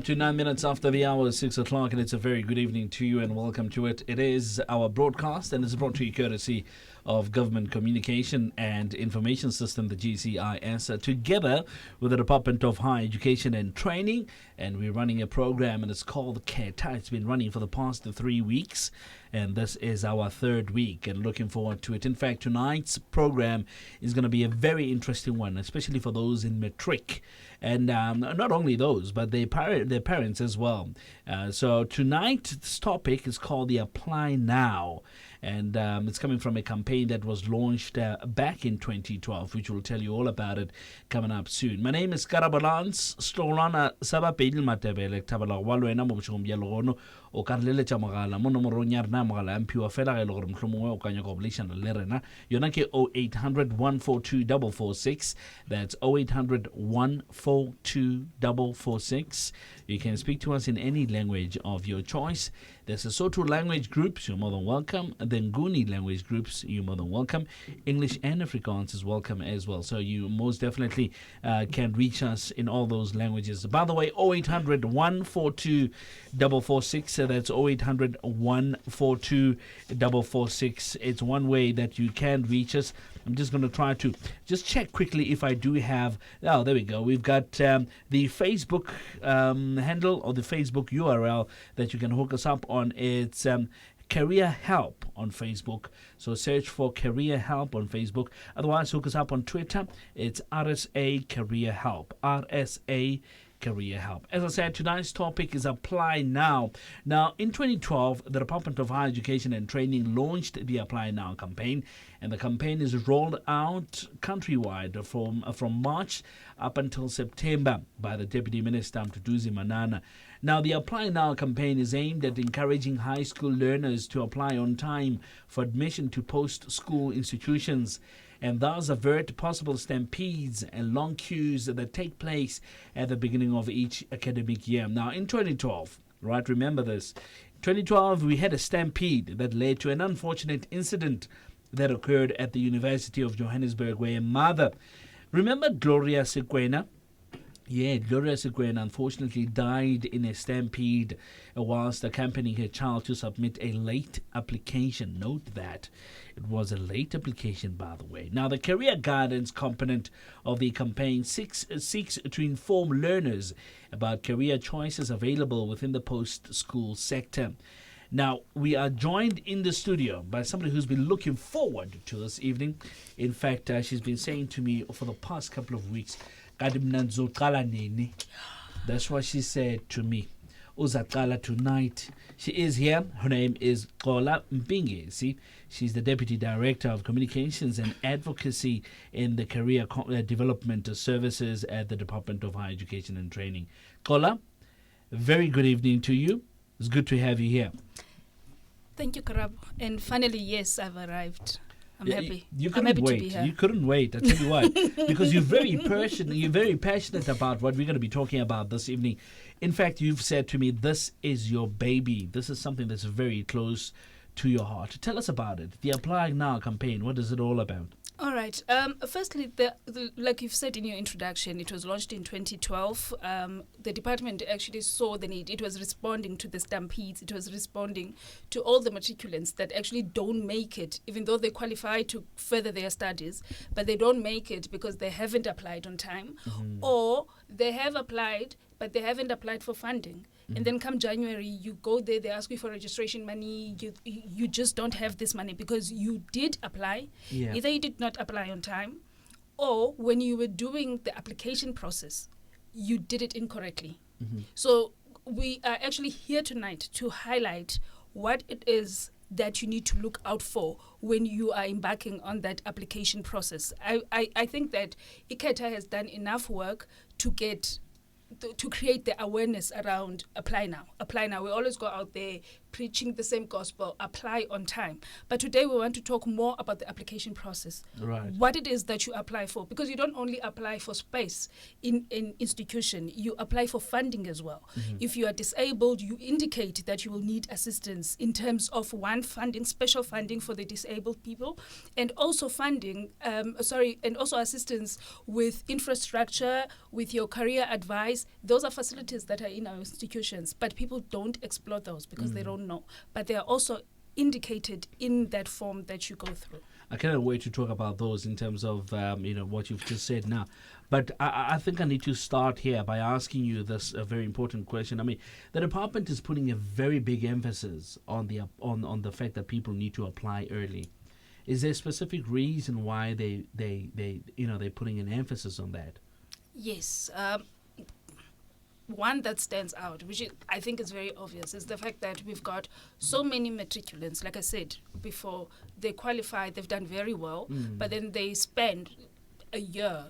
up to 9 minutes after the hour, 6 o'clock, and it's a very good evening to you and welcome to it. It is our broadcast and it's brought to you courtesy of Government Communication and Information System, the GCIS, together with the Department of Higher Education and Training. And we're running a program and it's called Khetha. It's been running for the past 3 weeks. And this is our third week and looking forward to it. In fact, tonight's program is going to be a very interesting one, especially for those in matric. And not only those, but their parents as well. So tonight's topic is called the Apply Now. And it's coming from a campaign that was launched back in 2012, which we'll tell you all about it coming up soon. My name is Karabalans Stolana Sabapedil Matebele Tabala Walwena Mochum Yalono o Carlele Chamagala Monomoronya Namala and Pure Federal or Mklumo Kanya Coblation Lerena Yonake 0800 142 446. That's 0800 142 446. You can speak to us in any language of your choice. There's a Sotho language groups, you're more than welcome. The Nguni language groups, you're more than welcome. English and Afrikaans is welcome as well. So you most definitely can reach us in all those languages. By the way, 0800 142 446. That's 0800 142 446. It's one way that you can reach us. I'm just going to try to just check quickly if I do have. Oh, there we go. We've got the Facebook handle or the Facebook URL that you can hook us up on. It's Career Help on Facebook. So search for Career Help on Facebook. Otherwise, hook us up on Twitter. It's RSA Career Help. RSA Career Help. As I said, tonight's topic is Apply Now. Now, in 2012, the Department of Higher Education and Training launched the Apply Now campaign, and the campaign is rolled out countrywide from March up until September by the Deputy Minister, Mduduzi Manana. Now, the Apply Now campaign is aimed at encouraging high school learners to apply on time for admission to post-school institutions and thus avert possible stampedes and long queues that take place at the beginning of each academic year. Now, in 2012, right, remember this, 2012 we had a stampede that led to an unfortunate incident that occurred at the University of Johannesburg where a mother, remember Gloria Sequena? Yeah, Gloria Sequena unfortunately died in a stampede whilst accompanying her child to submit a late application. Note that. It was a late application, by the way. Now, the career guidance component of the campaign seeks to inform learners about career choices available within the post-school sector. Now, we are joined in the studio by somebody who's been looking forward to this evening. In fact, she's been saying to me for the past couple of weeks, that's what she said to me. Uzaqala tonight. She is here. Her name is Kola Mpinge. See, she's the Deputy Director of Communications and Advocacy in the Career Development Services at the Department of Higher Education and Training. Kola, very good evening to you. It's good to have you here. Thank you, Karab. And finally, yes, I've arrived. I'm happy. You couldn't I'm happy wait. to be here. You couldn't wait. I tell you why. Because you're very passionate. You're very passionate about what we're going to be talking about this evening. In fact, you've said to me, this is your baby. This is something that's very close to your heart. Tell us about it. The Apply Now campaign. What is it all about? All right. Firstly, like you've said in your introduction, it was launched in 2012. The department actually saw the need. It was responding to the stampedes. It was responding to all the matriculants that actually don't make it, even though they qualify to further their studies, but they don't make it because they haven't applied on time, or they have applied, but they haven't applied for funding. And then come January, you go there, they ask you for registration money. You just don't have this money because you did apply. Yeah. Either you did not apply on time, or when you were doing the application process, you did it incorrectly. So we are actually here tonight to highlight what it is that you need to look out for when you are embarking on that application process. I think that Khetha has done enough work to create the awareness around Apply Now. Apply Now. We always go out there, preaching the same gospel, apply on time. But today we want to talk more about the application process. Right. What it is that you apply for, because you don't only apply for space in institution, you apply for funding as well. If you are disabled, you indicate that you will need assistance in terms of funding, special funding for the disabled people, and also and also assistance with infrastructure, with your career advice. Those are facilities that are in our institutions, but people don't explore those because they don't know. But they are also indicated in that form that you go through. I cannot wait to talk about those in terms of what you've just said now. But I think I need to start here by asking you this very important question. I mean, the department is putting a very big emphasis on the fact that people need to apply early. Is there a specific reason why they're putting an emphasis on that? Yes. One that stands out, which I think is very obvious, is the fact that we've got so many matriculants. Like I said before, they qualify, they've done very well, but then they spend a year,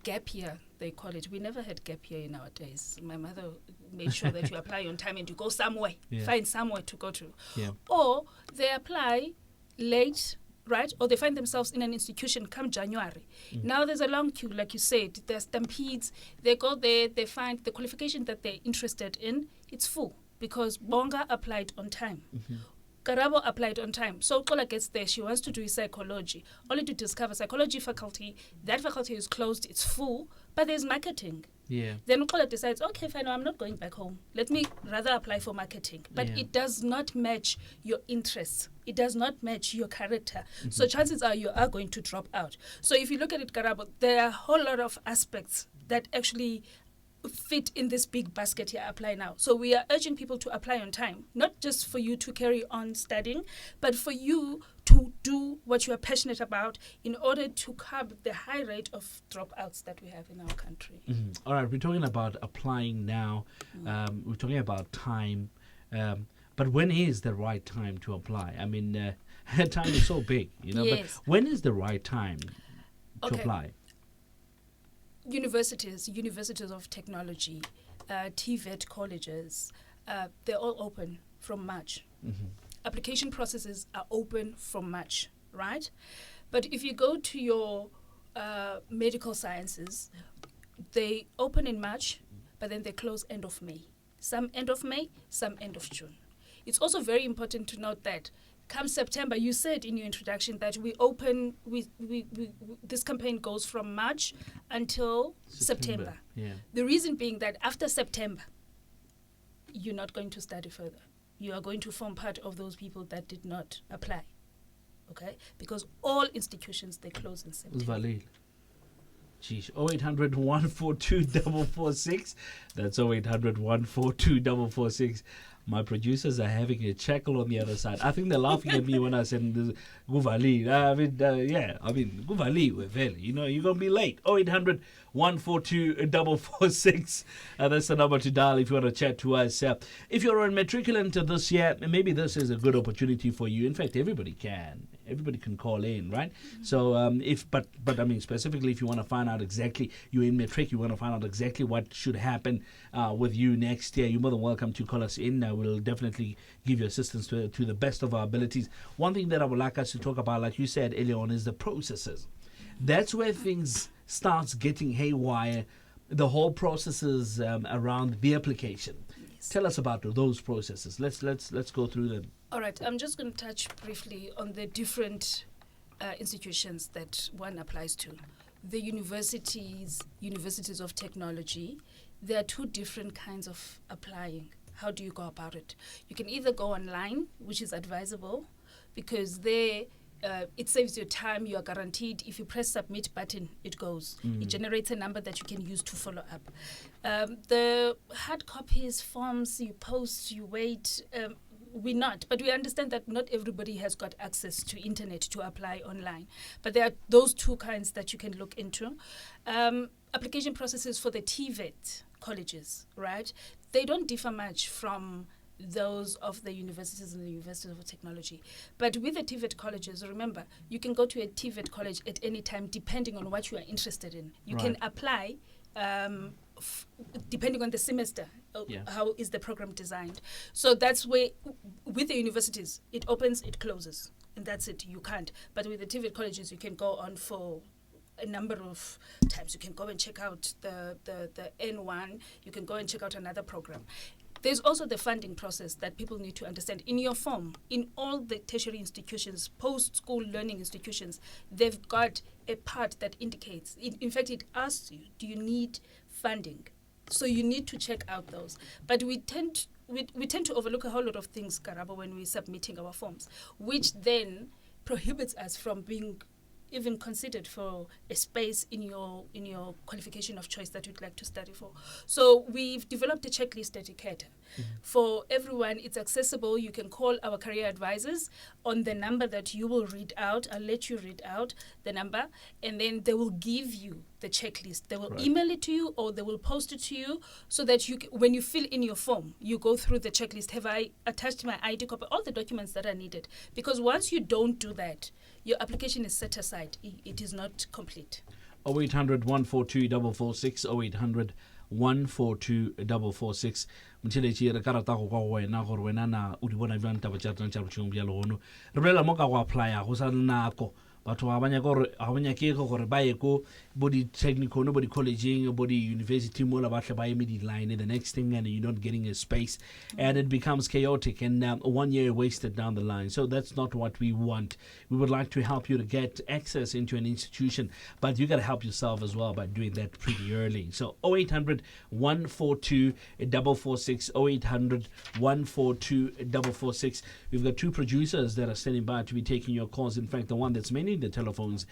gap year, they call it. We never had gap year in our days. My mother made sure that you apply on time and you go somewhere, find somewhere to go to. Yeah. Or they apply late, right? Or they find themselves in an institution come January. Now there's a long queue, like you said. There's stampedes. They go there, they find the qualification that they're interested in, it's full because Bonga applied on time. Karabo applied on time. So Kola gets there, she wants to do psychology, only to discover psychology faculty. That faculty is closed, it's full, but there's marketing. Yeah. Then Kola decides, okay, fine, no, I'm not going back home. Let me rather apply for marketing. But it does not match your interests. It does not match your character. So chances are you are going to drop out. So if you look at it, Karabo, there are a whole lot of aspects that actually fit in this big basket here, apply now. So we are urging people to apply on time, not just for you to carry on studying, but for you to do what you are passionate about in order to curb the high rate of dropouts that we have in our country. All right, we're talking about applying now. We're talking about time. But when is the right time to apply? I mean, time is so big, Yes. but when is the right time to apply? Universities of technology, TVET colleges, they're all open from March. Application processes are open from March, right? But if you go to your medical sciences, they open in March, but then they close end of May. Some end of May, some end of June. It's also very important to note that come September, you said in your introduction that we open, this campaign goes from March until September. Yeah. The reason being that after September, you're not going to study further. You are going to form part of those people that did not apply, okay? Because all institutions, they close in September. Geez, 0800 142 446. That's 0800 142 446. My producers are having a chuckle on the other side. I think they're laughing at me when I said Guvali. Guvali, you're going to be late. 0800 142 446. That's the number to dial if you want to chat to us. If you're a matriculant this year, maybe this is a good opportunity for you. In fact, everybody can call in, right? So specifically if you want to find out exactly, you're in matric, you want to find out exactly what should happen with you next year, you're more than welcome to call us in. We'll definitely give you assistance to the best of our abilities. One thing that I would like us to talk about, like you said earlier on, is the processes. That's where things starts getting haywire, the whole processes around the application. Yes. Tell us about those processes. Let's go through them. All right, I'm just going to touch briefly on the different institutions that one applies to. The universities of technology, there are two different kinds of applying. How do you go about it? You can either go online, which is advisable, because there it saves you time. You are guaranteed. If you press submit button, it goes. It generates a number that you can use to follow up. The hard copies, forms, you post, you wait. But we understand that not everybody has got access to internet to apply online. But there are those two kinds that you can look into. Application processes for the TVET colleges, right? They don't differ much from those of the universities and the universities of technology. But with the TVET colleges, remember, you can go to a TVET college at any time depending on what you are interested in. You can apply depending on the semester, Yeah. how is the program designed. So that's where, with the universities, it opens, it closes, and that's it. You can't. But with the TVET colleges, you can go on for a number of times. You can go and check out the N1. You can go and check out another program. There's also the funding process that people need to understand. In your form, in all the tertiary institutions, post-school learning institutions, they've got a part that indicates, in fact, it asks you, do you need funding? So you need to check out those. But we tend to overlook a whole lot of things, Karabo, when we're submitting our forms, which then prohibits us from being even considered for a space in your qualification of choice that you'd like to study for. So we've developed a checklist at Khetha. For everyone, it's accessible. You can call our career advisors on the number that you will read out. I'll let you read out the number, and then they will give you the checklist. They will email it to you, or they will post it to you, so that when you fill in your form, you go through the checklist. Have I attached my ID copy? All the documents that are needed. Because once you don't do that, your application is set aside. It is not complete. 0800 142 446 0800 142 446. Motšheletši re ka rata go kwa go wena gore wena na o di bona bjang taba tša tša botšhong bja legono. Re bolela mo ka go applya go sa le nako. Batho ga ba nyakege gore ba ye ko bo di-technical, bo di-collegeng, bo di-university mola ba hle ba eme di-line, the next thing, and you're not getting a space, and it becomes chaotic, and 1 year wasted down the line. So that's not what we want. We would like to help you to get access into an institution, but you got to help yourself as well by doing that pretty early. So 0800 142 446 0800 142 446. We've got two producers that are standing by to be taking your calls. In fact, the one that's mainly the telephones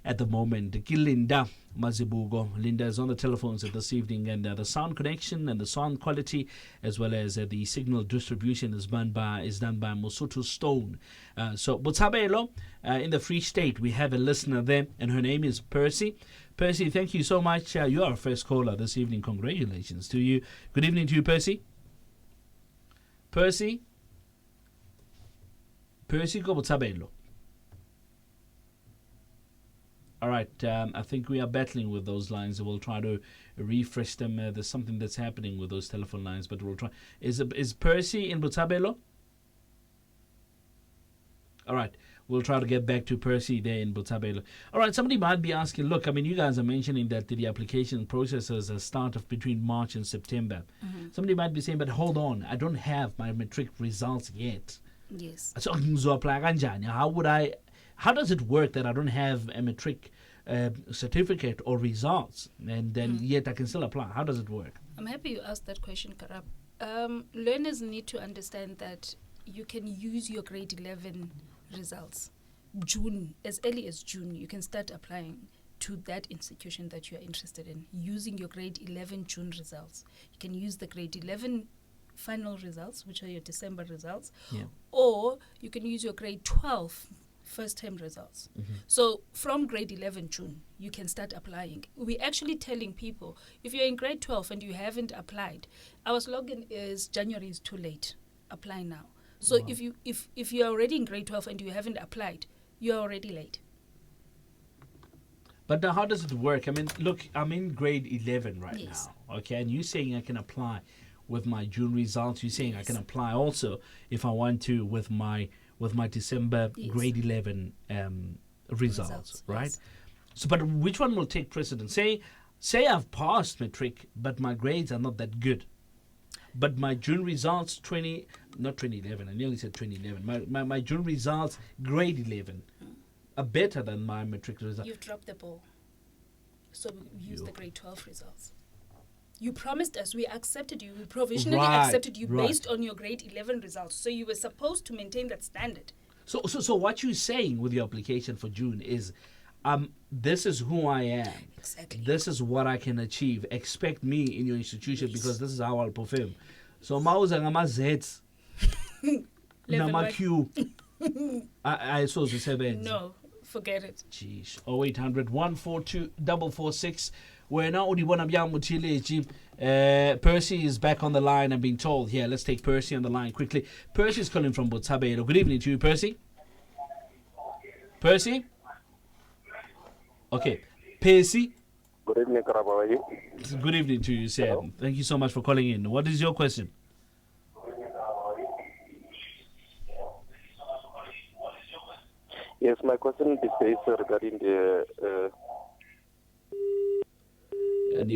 at the moment, Linda Mazibugo. Linda is on the telephones this evening, and the sound connection and the sound quality, as well as the signal distribution, is done by Mosotho Stone. So Botshabelo, in the Free State, we have a listener there, and her name is Percy. Percy, thank you so much. You are our first caller this evening. Congratulations to you. Good evening to you, Percy. Percy go Botshabelo. All right, I think we are battling with those lines. We'll try to refresh them. There's something that's happening with those telephone lines, but we'll try. Is Percy in Botshabelo? All right, we'll try to get back to Percy there in Botshabelo. All right, somebody might be asking, look, I mean, you guys are mentioning that the application processes start of between March and September. Mm-hmm. Somebody might be saying, but hold on, I don't have my matric results yet. Yes. So how does it work that I don't have a matric certificate or results, and then yet I can still apply? How does it work? I'm happy you asked that question, Karab. Learners need to understand that you can use your grade 11 results. June, as early as June, you can start applying to that institution that you are interested in using your grade 11 June results. You can use the grade 11 final results, which are your December results, or you can use your grade 12 first term results. Mm-hmm. So from grade 11 June, you can start applying. We're actually telling people, if you're in grade 12 and you haven't applied, our slogan is January is too late. Apply now. So if you're already in grade 12 and you haven't applied, you're already late. But how does it work? I mean, look, I'm in grade 11 right now, okay? And you're saying I can apply with my June results. You're saying I can apply also if I want to with my December grade 11 results, right? Yes. So, but which one will take precedence? Say I've passed matric, but my grades are not that good. But my June results, not 2011, I nearly said 2011. My June results, grade 11, are better than my matric results. You've dropped the ball. So we use the grade 12 results. You promised us, we accepted you, we provisionally accepted you based on your grade 11 results. So you were supposed to maintain that standard. So what you're saying with your application for June is, this is who I am. Exactly. This is what I can achieve. Expect me in your institution because this is how I'll perform. So mauza ngama Z, nama Q. I saw the 7. No, forget it. Jeez. 0800 142 446. We're now Udibona Bya Mutileji. Percy is back on the line. I'm being told. Here, let's take Percy on the line quickly. Percy is calling from Botshabelo. Good evening to you, Percy. Percy? Okay. Percy? Good evening, Karabo. How are you? Good evening to you, Sam. Hello? Thank you so much for calling in. What is your question? Yes, my question is based regarding the. And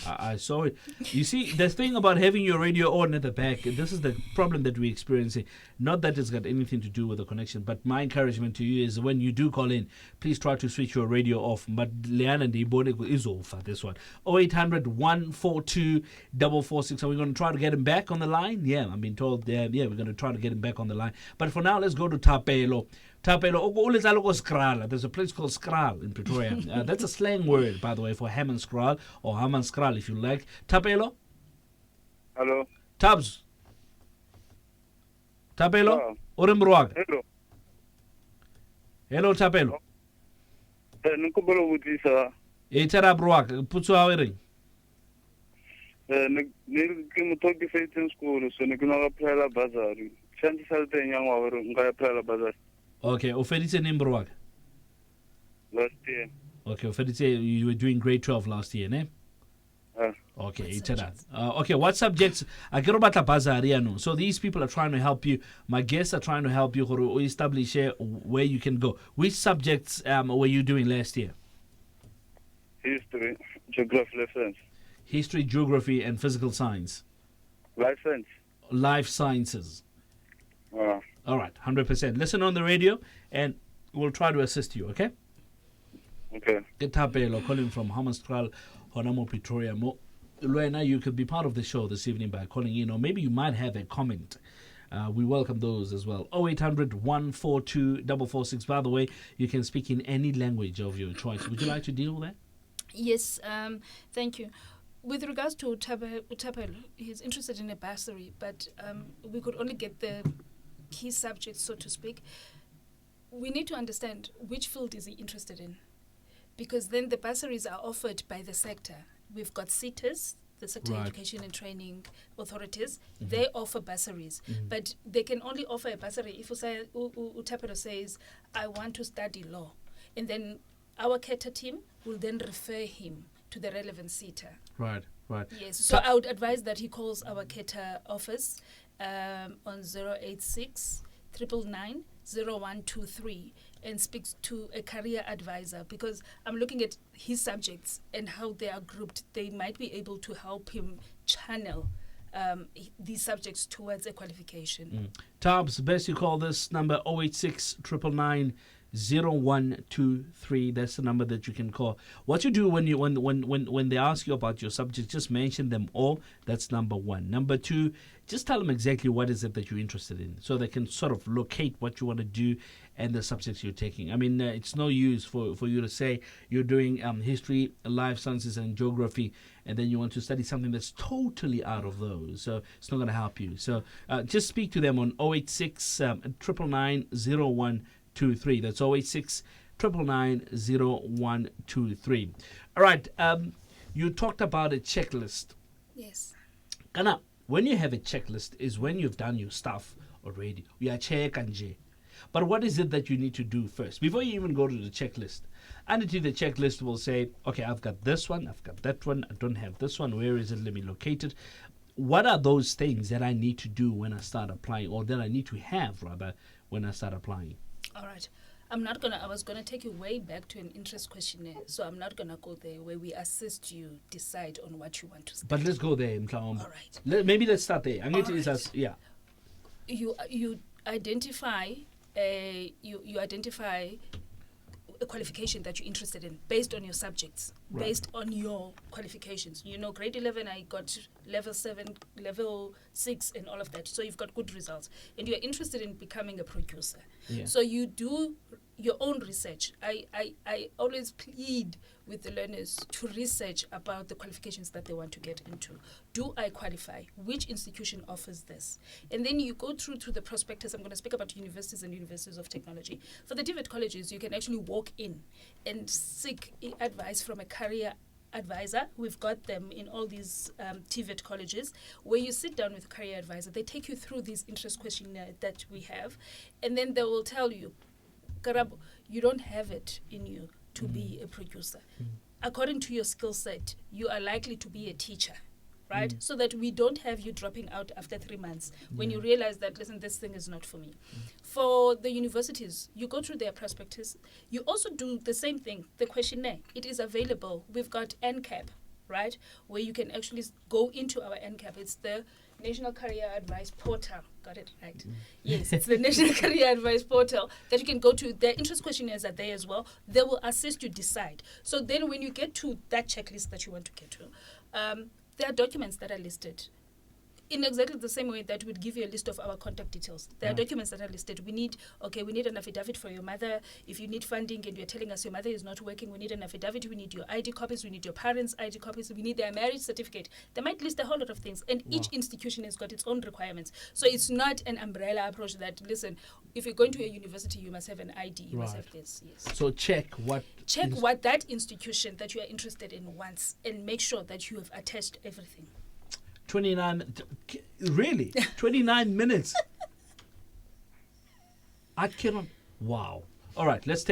I saw it. You see, the thing about having your radio on at the back, this is the problem that we're experiencing. Not that it's got anything to do with the connection, but my encouragement to you is when you do call in, please try to switch your radio off. But Leanne and Ibone is off at this one. 0800 142 446. Are we going to try to get him back on the line? Yeah, I'm being told, yeah, we're going to try to get him back on the line. But for now, let's go to Tapelo. There's a place called Skral in Pretoria. That's a slang word, by the way, for ham and skral, or ham and skral if you like. Tapelo? Hello. Tabs? Tapelo? Orimruag? Hello. Hello, Tapelo. Nkubolo butisa. Etera Bruag, Putsu Hawering. Ke motoki fetseng school so ne ke no apply bazari. Chance sa teng yang wa hore nka apply bazari. Okay, Ofeditse Nimbruag. Last year. Okay, Ofeditse, you were doing grade 12 last year, ne? Okay, okay, what subjects? So these people are trying to help you. My guests are trying to help you to establish where you can go. Which subjects were you doing last year? History, geography, life science. History, geography, and physical science. Life science. Life sciences. All right, 100%. Listen on the radio, and we'll try to assist you, okay? Okay. Getapelo, calling from Hamastral, Honamo, Pretoria. Luena, you could be part of the show this evening by calling in, or maybe you might have a comment. We welcome those as well. 0800 142 446. By the way, you can speak in any language of your choice. Would you like to deal with that? Yes, thank you. With regards to Utapelo, he's interested in a bursary, but we could only get the key subjects, so to speak. We need to understand which field is he interested in, because then the bursaries are offered by the sector. We've got SETAs, the Sector Education and Training Authorities. They offer bursaries, but they can only offer a bursary if Utapelo says, I want to study law. And then our Khetha team will then refer him to the relevant SETA. Right. Yes, so I would advise that he calls our Khetha office on 086 999 0123 and speaks to a career advisor, because I'm looking at his subjects and how they are grouped. They might be able to help him channel these subjects towards a qualification. Tabs, best you call this number 086 999 0123. That's the number that you can call. What you do when they ask you about your subject, just mention them all. That's number one. Number two, just tell them exactly what is it that you're interested in, so they can sort of locate what you want to do and the subjects you're taking. I mean, it's no use for you to say you're doing history, life sciences, and geography, and then you want to study something that's totally out of those. So it's not going to help you. So just speak to them on 086 999 0123. That's 086 999 0123. All right. You talked about a checklist. Yes. Kana, when you have a checklist is when you've done your stuff already. We are check and J. But what is it that you need to do first? Before you even go to the checklist, underneath the checklist will say, okay, I've got this one, I've got that one, I don't have this one, where is it? Let me locate it. What are those things that I need to do when I start applying, or that I need to have, rather, when I start applying? All right. I was going to take you way back to an interest questionnaire, so I'm not going to go there, where we assist you decide on what you want to study. But let's go there. All right. Maybe let's start there. I'm going to Right. yeah. You identify you identify a qualification that you're interested in based on your subjects, Right. based on your qualifications. You know, grade 11, I got level 7, level 6, and all of that. So you've got good results. And you're interested in becoming a producer. Yeah. So you do your own research. I always plead with the learners to research about the qualifications that they want to get into. Do I qualify? Which institution offers this? And then you go through to the prospectus. I'm going to speak about universities and universities of technology. For the TVET colleges, you can actually walk in and seek advice from a career advisor. We've got them in all these TVET colleges, where you sit down with a career advisor. They take you through these interest questionnaire that we have, and then they will tell you, Karabo, you don't have it in you to be a producer. according to your skill set, you are likely to be a teacher, right? So that we don't have you dropping out after 3 months when you realize that, listen, this thing is not for me. For the universities, you go through their prospectus. You also do the same thing, the questionnaire. It is available. We've got NCAP, right, where you can actually go into our NCAP. It's the National Career Advice Portal. Got it right? Yes, it's the National Career Advice Portal that you can go to. Their interest questionnaires are there as well. They will assist you decide. So then when you get to that checklist that you want to get to, there are documents that are listed in exactly the same way that we'd give you a list of our contact details. There are documents that are listed. We need an affidavit for your mother. If you need funding and you're telling us your mother is not working, we need an affidavit. We need your ID copies. We need your parents' ID copies. We need their marriage certificate. They might list a whole lot of things, and each institution has got its own requirements. So it's not an umbrella approach that, listen, if you're going to a university, you must have an ID. You must have this. Yes. So check what that institution that you are interested in wants, and make sure that you have attached everything. 29, really? 29 minutes? I cannot. Wow. All right, let's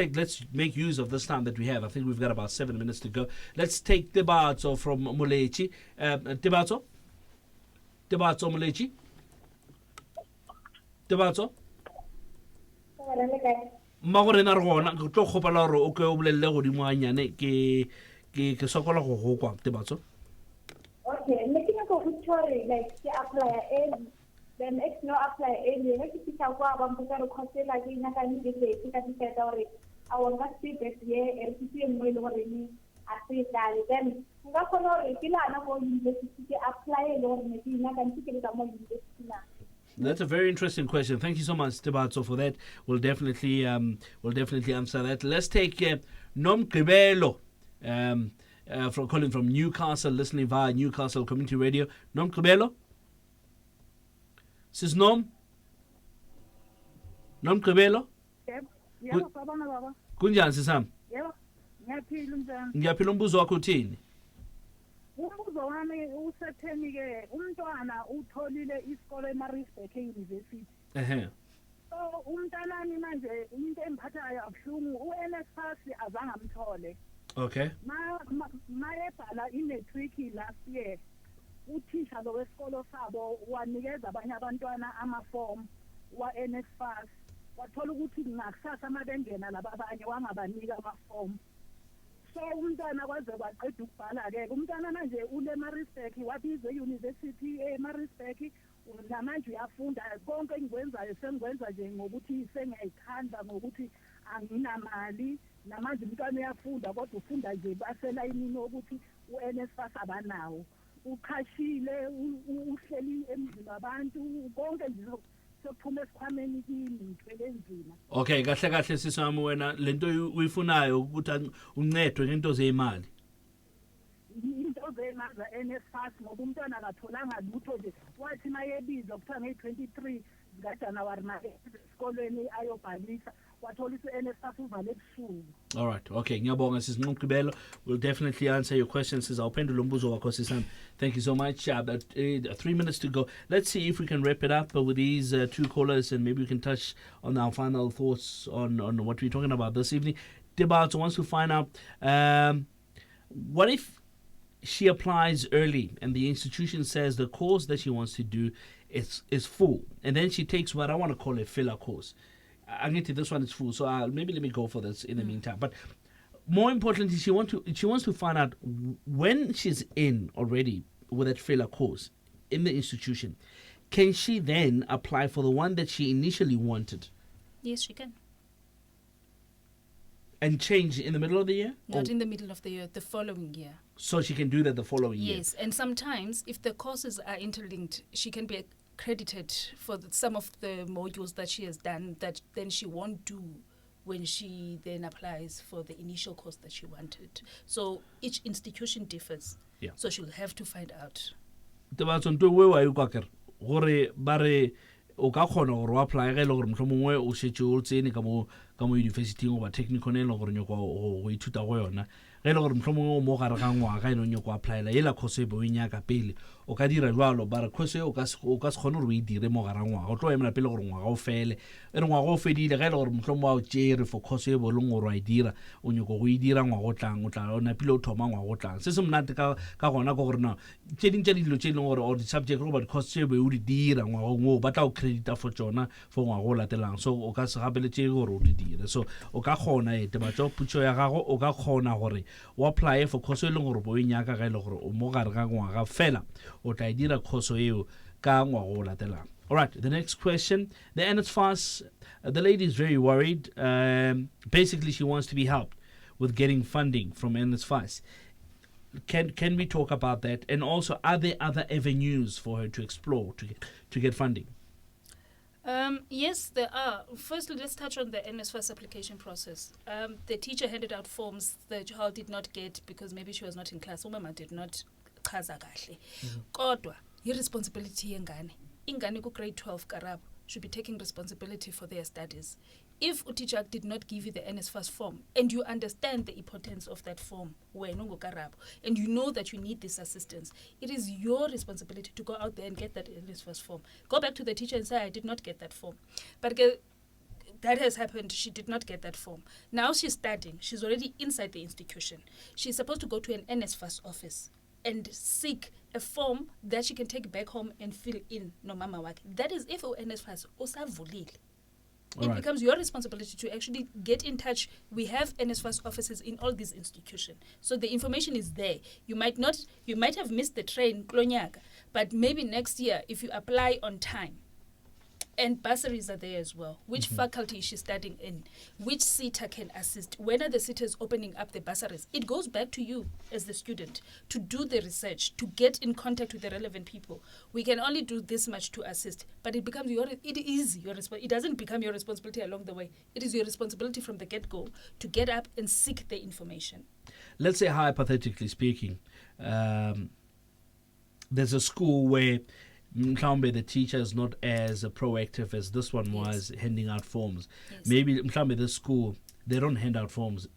make use of this time that we have. I think we've got about 7 minutes to go. Let's take Debatso from Molechi. Debatso Molechi. Debatso. Magorena rona go tlo khopala hore o ke o bolelle go di moanyane ke sokola go go kwa Debatso. Okay, making a story like the apply early, then it's no apply early. Like if you have one person cost like in a kind of day, you can get or I will not see this year and see him will already at that. Then if you are not going to apply or maybe not and take it among university. That's a very interesting question. Thank you so much, Debatso, for that. We'll definitely answer that. Let's take Nom Kibelo. From calling from Newcastle, listening via Newcastle Community Radio. Nom Kibelo? Sis Nom Kibelo? Yebo, baba. Kunjani sisam? Yebo. Ngiyaphila njani? Ngiyaphila umbuzo wakho uthini? Umbuzo wami usetheni ke umntwana utholile isikole eMaritzburg University. So umntanami manje into emphathayo abhlungu uNSFAS azange amthole. Okay. Mayebhala i-matric last year, uthisha lo wesikolo sabo wanikeza abanye abantwana amaform wa-NSFAS. Wathola ukuthi ngakusasa mabengena laba abanye wangabanika amaform. So umntwana kwaze kwaqeda ukubhala-ke. Umntwana manje ule Maritzburg, wabizwe e-university eMaritzburg, namanje uyafunda. Konke engikwenzayo sengikwenza nje ngokuthi sengiyayithanda, ngokuthi anginamali. Namanje umntwana uyafunda kodwa ufunda nje baselayinini ukuthi u-NSFAS abanawo. Uqhashile, uhleli emzini wabantu, konke nje sokuphuma esikhwameni kimi ngithwele enzima. Okay, kahle sisami wena lento uyifunayo ukuthi uncedwe ngento zeyimali. Into zemali za-NSFAS ngoba umntwana akatholanga lutho nje. Wathi mayebizwa kuthiwa ngeyi-23 zikaJanuwari naye esikolweni ayobhalisa. All right. Okay. Ngiyabonga sis Nomgqibelo. We'll definitely answer your questions. Sis awuphendula umbuzo wakho sisami. Thank you so much. 3 minutes to go. Let's see if we can wrap it up with these two callers, and maybe we can touch on our final thoughts on what we're talking about this evening. Debatso wants to find out what if she applies early and the institution says the course that she wants to do is full, and then she takes what I want to call a filler course. I'm getting this one is full, so maybe let me go for this in the meantime. But more importantly, she wants to find out when she's in already with that filler course in the institution, can she then apply for the one that she initially wanted? Yes, she can. And change in the middle of the year? Not in the middle of the year, the following year. So she can do that the following year? Yes, and sometimes if the courses are interlinked, she can be credited for some of the modules that she has done that then she won't do when she then applies for the initial course that she wanted. So each institution differs. Yeah. So she'll have to find out. Debatso ntwe we wa ikwa gore bare o ka khona gore wa apply ga ile gore mhlomongwe o shetse o tsene ka mo university go ba technical ne le gore nyoko go ithuta go yona ge le gore mohlomongwe o mo gare ga ngwaga ene o nyako applyela yela course e be o nyaka pele o ka dira jwalo bara course e o ka se kgone gore o e dire mo gare ga ngwaga o tlo emela pele gore ngwaga o fele e re ngwaga o fedile ge e le gore mohlomongwe wa o tšere for course e bo leng gore wa e dira o nyako go e dira ngwaga o tlang o napile o thoma ngwaga o tlang se se monate ka gona ka gore na tše ding tša dilo tše e leng gore or di-subject goba di-course tše be o di dira ngwageng o ba tla o credita for tšona for ngwaga o latelang so o ka se gapeletše gore o di dire so o ka kgona tebatša putšo ya gago o ka kgona gore o apply for course e leng gore bo e nyaka ga e le gore o mo gare ga ngwaga fela o tla e dira course eo ka ngwaga o latelang. All right, the next question. The NSFAS, the lady is very worried. Basically, she wants to be helped with getting funding from NSFAS. Can we talk about that? And also, are there other avenues for her to explore to get funding? Yes, there are. Firstly, let's touch on the NSFAS application process. The teacher handed out forms the child did not get because maybe she was not in class. Umama did not chaza kahle. Kodwa, irresponsibility yengane. Ingane ku grade 12 karabo should be taking responsibility for their studies. If a teacher did not give you the NSFAS form and you understand the importance of that form, and you know that you need this assistance, it is your responsibility to go out there and get that NSFAS form. Go back to the teacher and say, I did not get that form. But that has happened. She did not get that form. Now she's studying. She's already inside the institution. She's supposed to go to an NSFAS office and seek a form that she can take back home and fill in no mama wake. That is if NSFAS usavulile. It becomes your responsibility to actually get in touch. We have NSFAS offices in all these institutions. So the information is there. You might have missed the train, Klonyaka, but maybe next year, if you apply on time, and bursaries are there as well. Which faculty is she studying in? Which seater can assist? When are the seaters opening up the bursaries? It goes back to you as the student to do the research, to get in contact with the relevant people. We can only do this much to assist, but it becomes it doesn't become your responsibility along the way. It is your responsibility from the get-go to get up and seek the information. Let's say, hypothetically speaking, there's a school where the teacher is not as proactive as this one was, handing out forms. Yes. Maybe this school, they don't hand out forms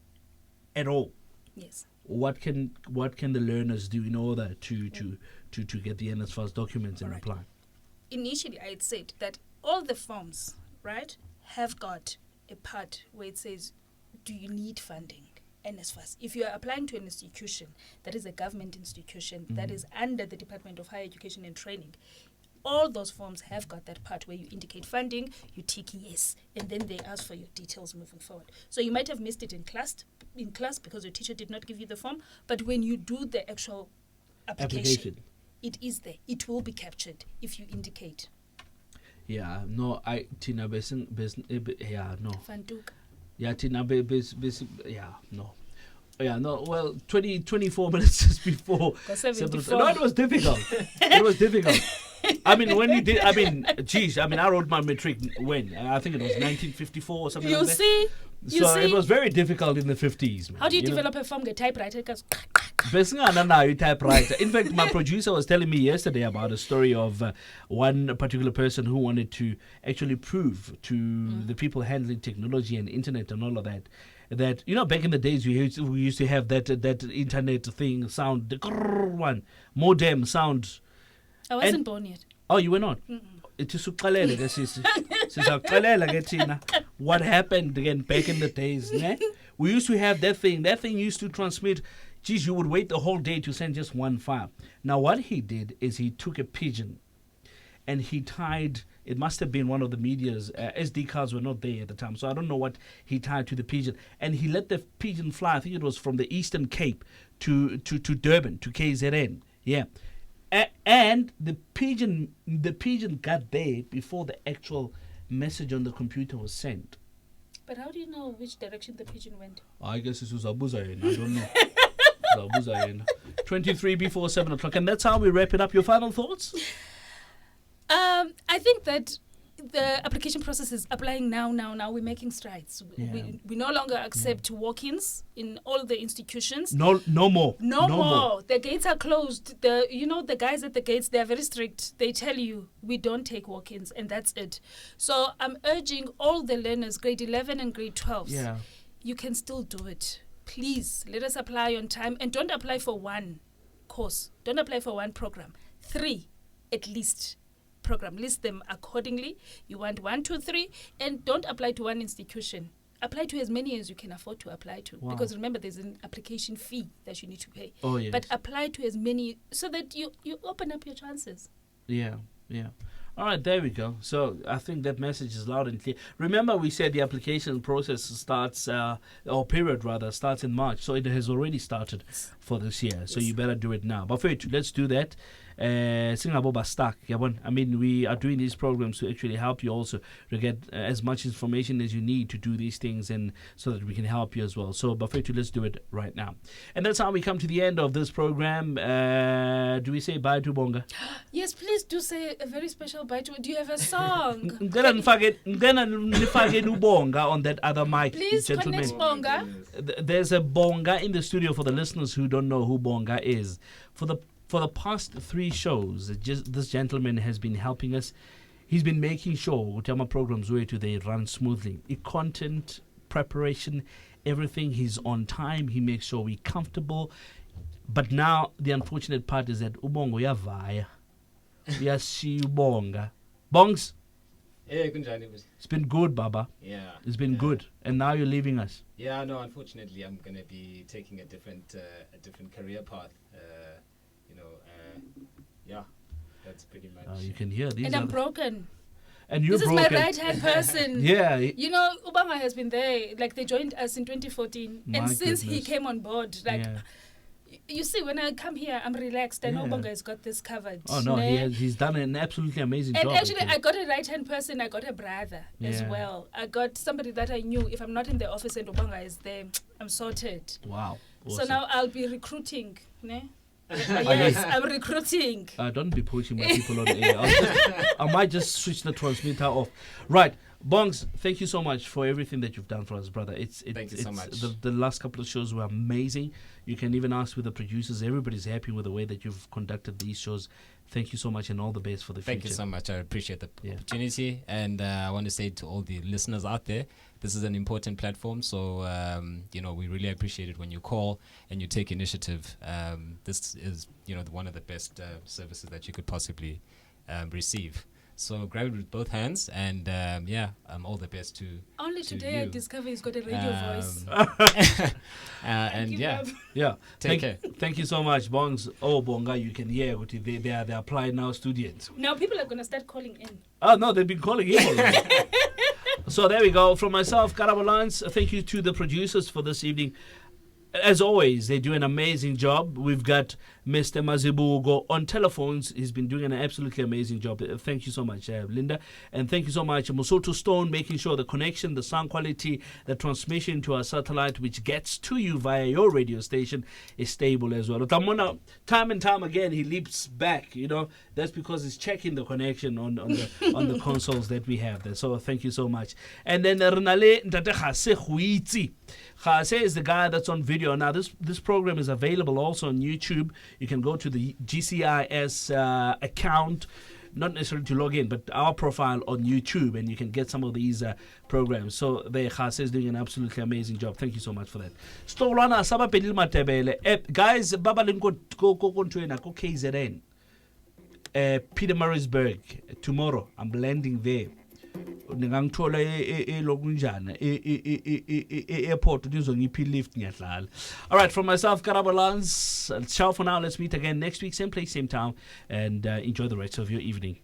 at all. Yes. What can the learners do in order to get the NSFAS documents and apply? Initially, I had said that all the forms, right, have got a part where it says, do you need funding? NSFAS. If you are applying to an institution that is a government institution that is under the Department of Higher Education and Training, all those forms have got that part where you indicate funding, you tick yes, and then they ask for your details moving forward. So you might have missed it in class because your teacher did not give you the form, but when you do the actual application. It is there. It will be captured if you indicate. Yeah, no, Tina Besin, yeah, no. Fantuka. Yeah, Tina, yeah, no. Yeah, no, well, 24 minutes just before. No, it was difficult. It was difficult. I mean, when you did, I wrote my matric when? I think it was 1954 or something like that. You see? It was very difficult in the 50s. Man. How do you develop a form? Get typewriter? Typewriter. In fact, my producer was telling me yesterday about a story of one particular person who wanted to actually prove to the people handling technology and internet and all of that, back in the days we used to have that internet thing sound, the one modem sound. I wasn't born yet. Oh, you were not? What happened again back in the days? We used to have that thing. That thing used to transmit. Geez, you would wait the whole day to send just one file. Now, what he did is he took a pigeon and he tied, it must have been one of the media's, SD cards were not there at the time, so I don't know what he tied to the pigeon. And he let the pigeon fly, I think it was from the Eastern Cape to Durban, to KZN. Yeah. And the pigeon got there before the actual message on the computer was sent. But how do you know which direction the pigeon went? I guess it was Abuzayen. I don't know. 23 before 7 o'clock. And that's how we wrap it up. Your final thoughts? I think that the application process is applying now. We're making strides. Yeah. We no longer accept walk-ins in all the institutions. No more. No more. The gates are closed. The guys at the gates, they're very strict. They tell you, we don't take walk-ins, and that's it. So I'm urging all the learners, grade 11 and grade 12, you can still do it. please let us apply on time, and don't apply for one course. Don't apply for one program. 3 at least program. List them accordingly. You want 1, 2, 3, and don't apply to one institution. Apply to as many as you can afford to apply to. Wow. Because remember, there's an application fee that you need to pay. Oh, yes. But apply to as many so that you open up your chances. Yeah. All right, there we go. So I think that message is loud and clear. Remember, we said the application process starts, or period rather, starts in March. So it has already started for this year. So you better do it now. But wait, let's do that. Stuck. I mean, we are doing these programs to actually help you also to get as much information as you need to do these things, and so that we can help you as well. So, Bafetu, let's do it right now. And that's how we come to the end of this program. Do we say bye to Bonga? Yes, please do say a very special bye to. Do you have a song? Bonga on that other mic, Please gentlemen. connect Bonga. There's a Bonga in the studio for the listeners who don't know who Bonga is. For the past 3 shows, this gentleman has been helping us. He's been making sure Utama programs they run smoothly. Content, preparation, everything. He's on time. He makes sure we're comfortable. But now the unfortunate part is that Ubongo yavaya. Yes, Ubonga. Bongs. It's been good, Baba. Yeah. It's been good. And now you're leaving us. Yeah, no, unfortunately, I'm going to be taking a different career path. Yeah, that's pretty much. You can hear these. And I'm broken. And you're this broken. Is my right-hand person. Yeah. You know, Obama has been there. Like, they joined us in 2014. And since he came on board, you see, when I come here, I'm relaxed. I know Bonga has got this covered. Oh, no, he's done an absolutely amazing job. And actually, I got a right-hand person. I got a brother as well. I got somebody that I knew. If I'm not in the office and Obanga is there, I'm sorted. Wow. Awesome. So now I'll be recruiting. Yes, I'm recruiting. Don't be pushing my people on the air. I might just switch the transmitter off. Right. Bongs, thank you so much for everything that you've done for us, brother. Thank you so much. The last couple of shows were amazing. You can even ask with the producers. Everybody's happy with the way that you've conducted these shows. Thank you so much, and all the best for the future. Thank you so much. I appreciate the opportunity. And I want to say to all the listeners out there, this is an important platform. So, we really appreciate it when you call and you take initiative. This is, one of the best services that you could possibly receive. So grab it with both hands, and all the best to Only to today I you. discover he's got a radio voice. Take care. Thank you so much, Bongs. Oh, Bonga, you can hear what they are applying now, students. Now people are going to start calling in. Oh no, they've been calling in already. So there we go. From myself, Karabalance, thank you to the producers for this evening. As always, they do an amazing job. We've got Mr. Mazibugo on telephones. He's been doing an absolutely amazing job. Thank you so much, Linda. And thank you so much, Musoto Stone, making sure the connection, the sound quality, the transmission to our satellite, which gets to you via your radio station, is stable as well. Utamona, time and time again, he leaps back. That's because he's checking the connection on the consoles that we have there. So thank you so much. And then Renale Ntate Khase Huitsi. Khase is the guy that's on video. Now, this program is available also on YouTube. You can go to the GCIS account, not necessarily to log in, but our profile on YouTube, and you can get some of these programs. So there, Khase is doing an absolutely amazing job. Thank you so much for that. Stolana Saba Pedil Matebele. Guys, Baba Linko go KZN. Pietermaritzburg tomorrow. I'm landing there. Ngangithola lokunjana airport ngizongiphi lift ngiyadlala. All right, from myself, Karabalans, ciao for now. Let's meet again next week, same place, same time, and enjoy the rest of your evening.